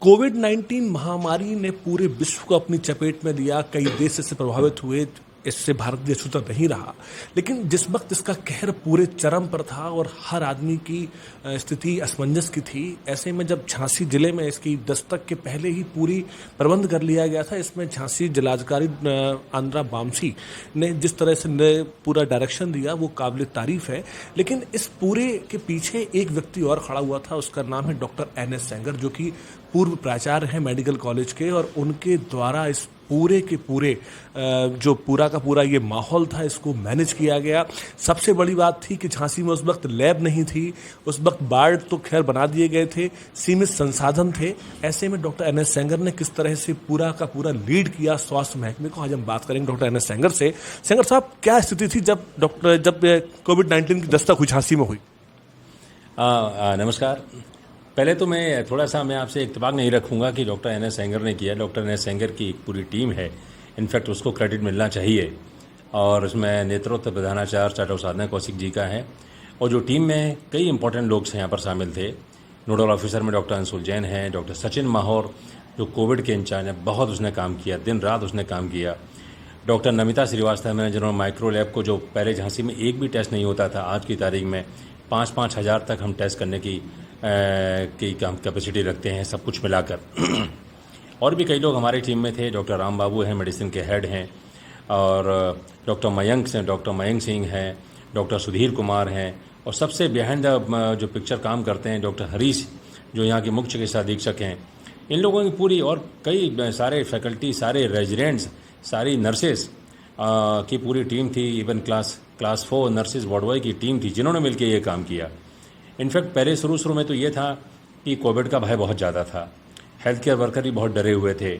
कोविड-19 महामारी ने पूरे विश्व को अपनी चपेट में लिया। कई देश इससे प्रभावित हुए। इससे भारत भी अछूता नहीं रहा। लेकिन जिस वक्त इसका कहर पूरे चरम पर था और हर आदमी की स्थिति असमंजस की थी, ऐसे में जब झांसी जिले में इसकी दस्तक के पहले ही पूरी प्रबंध कर लिया गया था। इसमें झांसी जिलाधिकारी आंद्रा वाम्सी ने जिस तरह से पूरा डायरेक्शन दिया वो काबिल तारीफ है। लेकिन इस पूरे के पीछे एक व्यक्ति और खड़ा हुआ था। उसका नाम है डॉक्टर NS सेंगर, जो कि पूर्व प्राचार्य हैं मेडिकल कॉलेज के। और उनके द्वारा इस पूरे के पूरे जो पूरा का पूरा ये माहौल था, इसको मैनेज किया गया। सबसे बड़ी बात थी कि झांसी में उस वक्त लैब नहीं थी। उस वक्त वार्ड तो खैर बना दिए गए थे, सीमित संसाधन थे। ऐसे में डॉक्टर NS सेंगर ने किस तरह से पूरा का पूरा लीड किया स्वास्थ्य महकमे को, आज हम बात करेंगे डॉक्टर NS सेंगर से। सेंगर साहब, क्या स्थिति थी जब कोविड-19 की दस्तक हुई झांसी में हुई? नमस्कार। पहले तो मैं आपसे इत्तेफाक नहीं रखूंगा कि डॉक्टर NS सेंगर ने किया। डॉक्टर NS सेंगर की पूरी टीम है, इनफैक्ट उसको क्रेडिट मिलना चाहिए। और उसमें नेतृत्व प्रधानाचार्य डॉक्टर साधना कौशिक जी का है। और जो टीम में कई इंपॉर्टेंट लोग यहाँ पर शामिल थे। नोडल ऑफिसर में डॉक्टर अंशुल जैन हैं, डॉक्टर सचिन माहौर जो कोविड के इंचार्ज हैं, बहुत उसने काम किया, दिन रात उसने काम किया। डॉक्टर नमिता श्रीवास्तव हैं, जिन्होंने माइक्रो लैब को, जो पहले झांसी में एक भी टेस्ट नहीं होता था, आज की तारीख में 5-5 हज़ार तक हम टेस्ट करने की कैपेसिटी रखते हैं, सब कुछ मिलाकर। और भी कई लोग हमारी टीम में थे। डॉक्टर राम बाबू हैं, मेडिसिन के हेड हैं। और डॉक्टर मयंक सिंह हैं, डॉक्टर सुधीर कुमार हैं। और सबसे बिहाइंड जो पिक्चर काम करते हैं डॉक्टर हरीश, जो यहाँ के मुख्य चिकित्सा अधीक्षक हैं। इन लोगों की पूरी, और कई सारे फैकल्टी, सारे रेजिडेंट्स, सारी नर्सेस की पूरी टीम थी। Even class 4 nurses ward boy की टीम थी, जिन्होंने मिलकर ये काम किया। इनफैक्ट पहले शुरू में तो ये था कि कोविड का भय बहुत ज़्यादा था। हेल्थ केयर वर्कर भी बहुत डरे हुए थे,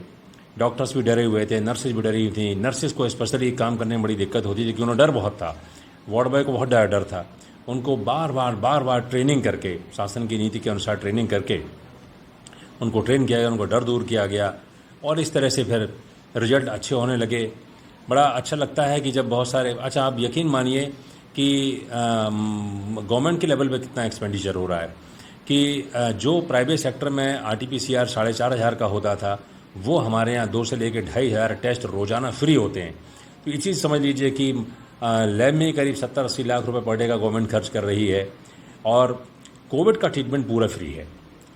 डॉक्टर्स भी डरे हुए थे, नर्सेज भी डरी हुई थी। नर्सेज को स्पेशली काम करने में बड़ी दिक्कत होती थी, क्योंकि उन्हें डर बहुत था। वार्ड बॉय को बहुत डर था। उनको बार बार ट्रेनिंग करके, शासन की नीति के अनुसार ट्रेनिंग करके उनको ट्रेन किया गया, उनको डर दूर किया गया। और इस तरह से फिर रिजल्ट अच्छे होने लगे। बड़ा अच्छा लगता है कि जब बहुत सारे, अच्छा आप यकीन मानिए कि गवर्नमेंट के लेवल पे कितना एक्सपेंडिचर हो रहा है कि जो प्राइवेट सेक्टर में RT-PCR 4,500 का होता था, वो हमारे यहाँ 2 से लेकर 2,500 टेस्ट रोजाना फ्री होते हैं। तो ये चीज़ समझ लीजिए कि लैब में करीब 70-80 लाख रुपए पर डे का गवर्नमेंट खर्च कर रही है। और कोविड का ट्रीटमेंट पूरा फ्री है।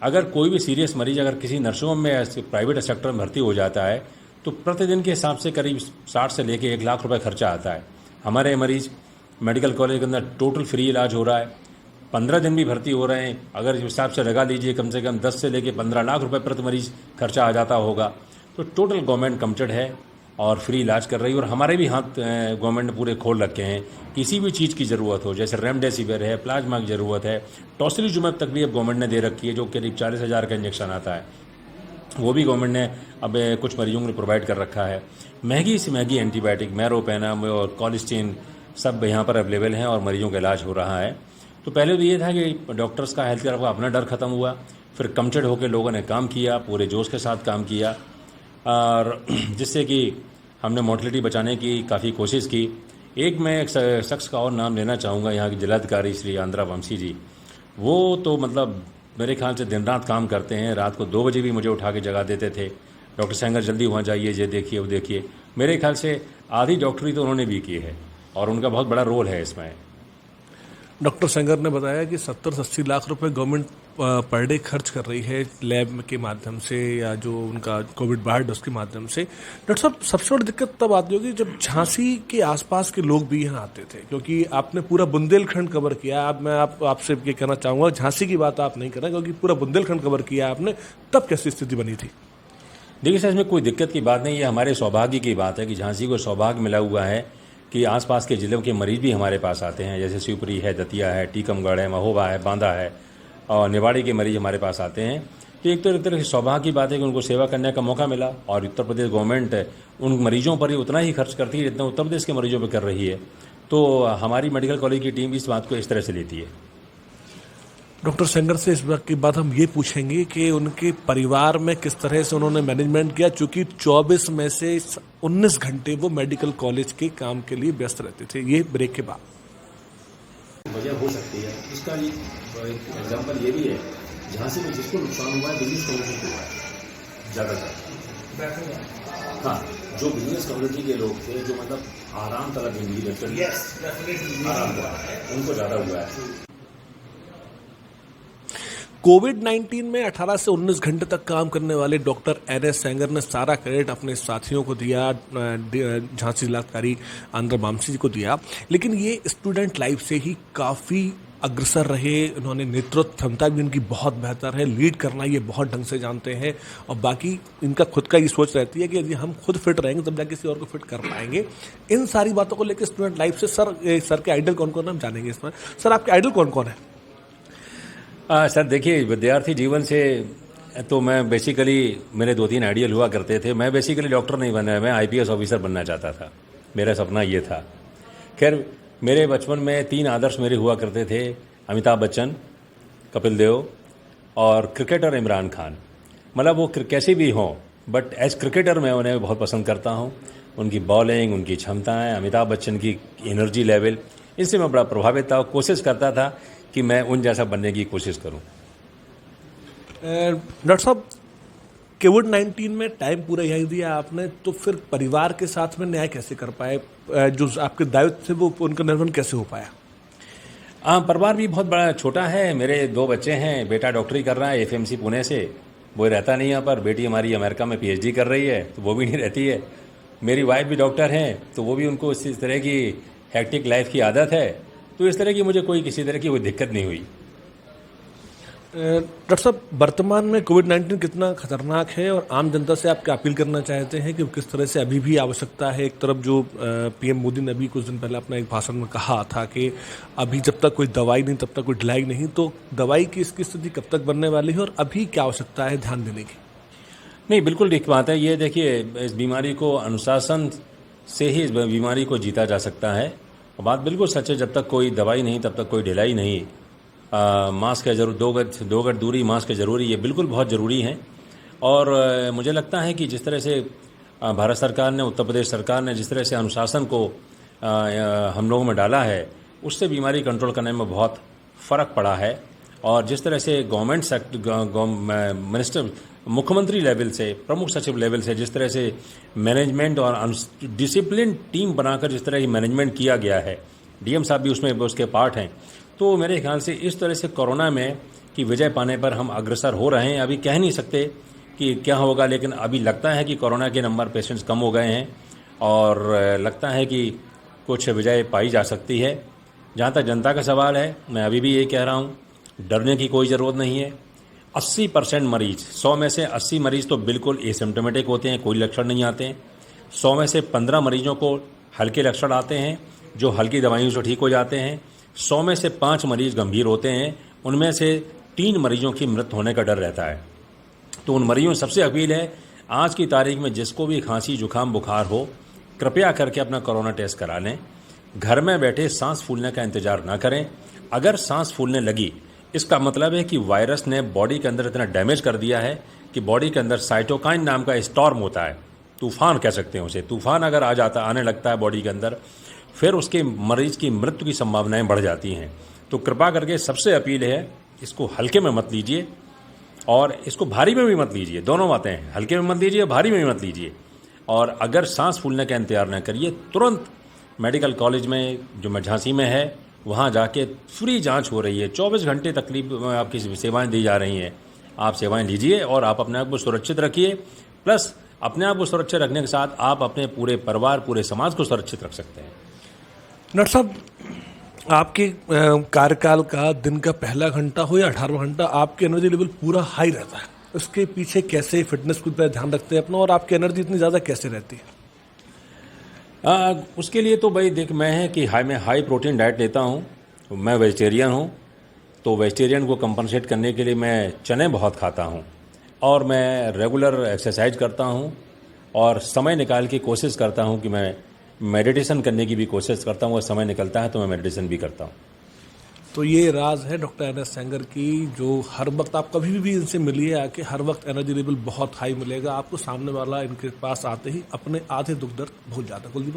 अगर कोई भी सीरियस मरीज अगर किसी नर्सिंग में प्राइवेट सेक्टर में भर्ती हो जाता है, तो प्रतिदिन के हिसाब से करीब 60 से लेकर 1 लाख रुपये खर्चा आता है। हमारे मरीज मेडिकल कॉलेज के अंदर टोटल फ्री इलाज हो रहा है। 15 दिन भी भर्ती हो रहे हैं। अगर इस हिसाब से लगा लीजिए, कम से कम 10 से लेकर 15 लाख रुपए प्रति मरीज खर्चा आ जाता होगा। तो टोटल गवर्नमेंट कमिटेड है और फ्री इलाज कर रही है। और हमारे भी हाथ गवर्नमेंट ने पूरे खोल रखे हैं। किसी भी चीज़ की ज़रूरत हो, जैसे रेमडेसिविर है, प्लाज्मा की ज़रूरत है, टोसिलिजुमैब तक भी अब गवर्नमेंट ने दे रखी है, जो करीब 40,000 का इंजेक्शन आता है, वो भी गवर्नमेंट ने अब कुछ मरीजों को प्रोवाइड कर रखा है। महंगी से महंगी एंटीबायोटिक मेरोपेनम और कॉलिस्टीन सब यहाँ पर अवेलेबल हैं और मरीजों का इलाज हो रहा है। तो पहले तो ये था कि डॉक्टर्स का, हेल्थ केयर का अपना डर खत्म हुआ। फिर कमिटेड होकर लोगों ने काम किया, पूरे जोश के साथ काम किया, और जिससे कि हमने मोर्टेलिटी बचाने की काफ़ी कोशिश की। मैं एक शख्स का और नाम लेना चाहूँगा, यहाँ के जिलाधिकारी श्री आंद्रा वाम्सी जी। वो तो मतलब मेरे ख्याल से दिन रात काम करते हैं। रात को 2 बजे भी मुझे उठा के जगा देते थे, डॉक्टर सेंगर जल्दी वहाँ जाइए, ये देखिए वो देखिए। मेरे ख्याल से आधी डॉक्टरी तो उन्होंने भी की है और उनका बहुत बड़ा रोल है इसमें। डॉक्टर सेंगर ने बताया कि 70 से 80 लाख रुपए गवर्नमेंट पर डे खर्च कर रही है लैब के माध्यम से, या जो उनका कोविड वार्ड उसके माध्यम से। डॉक्टर साहब, सबसे बड़ी दिक्कत तब आती होगी जब झांसी के आसपास के लोग भी यहाँ आते थे, क्योंकि आपने पूरा बुंदेलखंड कवर किया। अब मैं आपसे ये कहना चाहूँगा, झांसी की बात आप नहीं कर रहे, क्योंकि पूरा बुंदेलखंड कवर किया आपने। तब कैसी स्थिति बनी थी? देखिए सर, इसमें कोई दिक्कत की बात नहीं है। हमारे सौभाग्य की बात है कि झांसी को सौभाग्य मिला हुआ है कि आसपास के जिलों के मरीज भी हमारे पास आते हैं। जैसे शिवपुरी है, दतिया है, टीकमगढ़ है, महोबा है, बांदा है, और निवाड़ी के मरीज हमारे पास आते हैं। तो एक तरह से सौभाग्य की बात है कि उनको सेवा करने का मौका मिला। और उत्तर प्रदेश गवर्नमेंट उन मरीजों पर ही उतना ही खर्च करती है जितना उत्तर प्रदेश के मरीजों पर कर रही है। तो हमारी मेडिकल कॉलेज की टीम इस बात को इस तरह से लेती है। डॉक्टर सेंगर से इस बात के बाद हम ये पूछेंगे कि उनके परिवार में किस तरह से उन्होंने मैनेजमेंट किया, चूंकि 24 में से 19 घंटे वो मेडिकल कॉलेज के काम के लिए व्यस्त रहते थे। ये ब्रेक के बाद वजह हो सकती है। इसका एग्जाम्पल ये भी है, झांसी में जिसको नुकसान हुआ है बिजनेस कॉलेज को हुआ है। ज़्यादातर। हाँ, जो बिजनेस कम्युनिटी के लोग थे, जो मतलब आराम तलब जिंदगी लेते थे, आराम तलब, उनको ज़्यादा हुआ है। कोविड-19 में 18 से 19 घंटे तक काम करने वाले डॉक्टर एनएस सेंगर ने सारा क्रेडिट अपने साथियों को दिया, झांसी जिलाधिकारी आंध्र मामसी जी को दिया, लेकिन ये स्टूडेंट लाइफ से ही काफ़ी अग्रसर रहे। उन्होंने नेतृत्व क्षमता भी उनकी बहुत बेहतर है, लीड करना ये बहुत ढंग से जानते हैं, और बाकी इनका खुद का ये सोच रहती है कि यदि हम खुद फिट रहेंगे तब जाके किसी और को फिट कर पाएंगे। इन सारी बातों को लेकर स्टूडेंट लाइफ से सर के आइडल कौन कौन है हम जानेंगे इसमें। सर, आपके आइडल कौन कौन है? सर देखिए, विद्यार्थी जीवन से तो मैं बेसिकली, मेरे 2-3 आइडियल हुआ करते थे। मैं बेसिकली डॉक्टर नहीं बनना, मैं आईपीएस ऑफिसर बनना चाहता था, मेरा सपना ये था। खैर, मेरे बचपन में 3 आदर्श मेरे हुआ करते थे, अमिताभ बच्चन, कपिल देव और क्रिकेटर इमरान खान। मतलब वो कैसे भी हों, बट एज क्रिकेटर मैं उन्हें बहुत पसंद करता हूँ। उनकी बॉलिंग, उनकी क्षमताएँ, अमिताभ बच्चन की एनर्जी लेवल, इससे मैं बड़ा प्रभावित था। कोशिश करता था कि मैं उन जैसा बनने की कोशिश करूं। डॉक्टर साहब, कोविड-19 में टाइम पूरा यही दिया आपने, तो फिर परिवार के साथ में न्याय कैसे कर पाए? जो आपके दायित्व थे वो उनका निर्वहन कैसे हो पाया? परिवार भी बहुत बड़ा छोटा है। मेरे 2 बच्चे हैं, बेटा डॉक्टरी कर रहा है एफएमसी पुणे से, वो रहता नहीं यहाँ पर। बेटी हमारी अमेरिका में पीएचडी कर रही है, तो वो भी नहीं रहती है। मेरी वाइफ भी डॉक्टर हैं, तो वो भी, उनको इस तरह की हेक्टिक लाइफ की आदत है, तो इस तरह की मुझे किसी तरह की कोई दिक्कत नहीं हुई। डॉक्टर साहब, वर्तमान में कोविड-19 कितना खतरनाक है और आम जनता से आप क्या अपील करना चाहते हैं कि किस तरह से अभी भी आवश्यकता है? एक तरफ जो पीएम मोदी ने अभी कुछ दिन पहले अपना एक भाषण में कहा था कि अभी जब तक कोई दवाई नहीं तब तक कोई ढिलाई नहीं, तो दवाई की इसकी स्थिति कब तक बनने वाली है और अभी क्या आवश्यकता है ध्यान देने की? नहीं, बिल्कुल ठीक बात है। ये देखिए, इस बीमारी को अनुशासन से ही इस बीमारी को जीता जा सकता है। बात बिल्कुल सच है, जब तक कोई दवाई नहीं तब तक कोई ढिलाई नहीं। मास्क है जरूर, 2 गज दूरी, मास्क है ज़रूरी, ये बिल्कुल बहुत ज़रूरी है। और मुझे लगता है कि जिस तरह से भारत सरकार ने, उत्तर प्रदेश सरकार ने जिस तरह से अनुशासन को हम लोगों में डाला है, उससे बीमारी कंट्रोल करने में बहुत फ़र्क पड़ा है। और जिस तरह से गवर्नमेंट मिनिस्टर, मुख्यमंत्री लेवल से, प्रमुख सचिव लेवल से जिस तरह से मैनेजमेंट और डिसिप्लिन टीम बनाकर जिस तरह की मैनेजमेंट किया गया है, डीएम साहब भी उसके पार्ट हैं, तो मेरे ख्याल से इस तरह से कोरोना में की विजय पाने पर हम अग्रसर हो रहे हैं। अभी कह नहीं सकते कि क्या होगा, लेकिन अभी लगता है कि कोरोना के नंबर पेशेंट्स कम हो गए हैं और लगता है कि कुछ विजय पाई जा सकती है। जहाँ तक जनता का सवाल है, मैं अभी भी ये कह रहा हूँ, डरने की कोई ज़रूरत नहीं है। 80% मरीज, 100 में से 80 मरीज तो बिल्कुल एसिम्प्टोमेटिक होते हैं, कोई लक्षण नहीं आते हैं। 100 में से 15 मरीजों को हल्के लक्षण आते हैं, जो हल्की दवाइयों से ठीक हो जाते हैं। 100 में से 5 मरीज गंभीर होते हैं, उनमें से 3 मरीजों की मृत्यु होने का डर रहता है। तो उन मरीजों सबसे अपील है, आज की तारीख में जिसको भी खांसी, जुकाम, बुखार हो, कृपया करके अपना कोरोना टेस्ट करा लें। घर में बैठे सांस फूलने का इंतजार ना करें। अगर सांस फूलने लगी, इसका मतलब है कि वायरस ने बॉडी के अंदर इतना डैमेज कर दिया है कि बॉडी के अंदर साइटोकाइन नाम का स्टॉर्म होता है, तूफान कह सकते हैं उसे। तूफान अगर आने लगता है बॉडी के अंदर, फिर उसके मरीज की मृत्यु की संभावनाएं बढ़ जाती हैं। तो कृपा करके सबसे अपील है, इसको हल्के में मत लीजिए और इसको भारी में भी मत लीजिए। दोनों बातें हैं, हल्के में मत लीजिए, भारी में भी मत लीजिए। और अगर सांस फूलने का इंतजार न करिए, तुरंत मेडिकल कॉलेज में, जो मैं झांसी में है, वहाँ जाके फ्री जांच हो रही है। 24 घंटे तकलीफ आपकी सेवाएं दी जा रही हैं। आप सेवाएं लीजिए और आप अपने आप को सुरक्षित रखिए। प्लस अपने आप को सुरक्षित रखने के साथ आप अपने पूरे परिवार, पूरे समाज को सुरक्षित रख सकते हैं। डॉक्टर साहब, आपके कार्यकाल का दिन का पहला घंटा हो या 18वां घंटा, आपकी एनर्जी लेवल पूरा हाई रहता है। उसके पीछे कैसे फिटनेस को ध्यान रखते हैं अपना, और आपकी एनर्जी इतनी ज़्यादा कैसे रहती है? उसके लिए तो भाई देख, मैं है कि मैं हाई प्रोटीन डाइट लेता हूँ। मैं वेजिटेरियन हूँ, तो वेजिटेरियन को कंपनसेट करने के लिए मैं चने बहुत खाता हूँ और मैं रेगुलर एक्सरसाइज करता हूँ और समय निकाल के कोशिश करता हूँ कि मैं मेडिटेशन करने की भी कोशिश करता हूँ। और समय निकलता है तो मैं मेडिटेशन भी करता हूँ। तो ये राज है डॉक्टर एनएस सेंगर की, जो हर वक्त आप कभी भी इनसे मिलिए आके, हर वक्त एनर्जी लेवल बहुत हाई मिलेगा आपको। सामने वाला इनके पास आते ही अपने आधे दुख दर्द भूल जाता है। कुलदीप,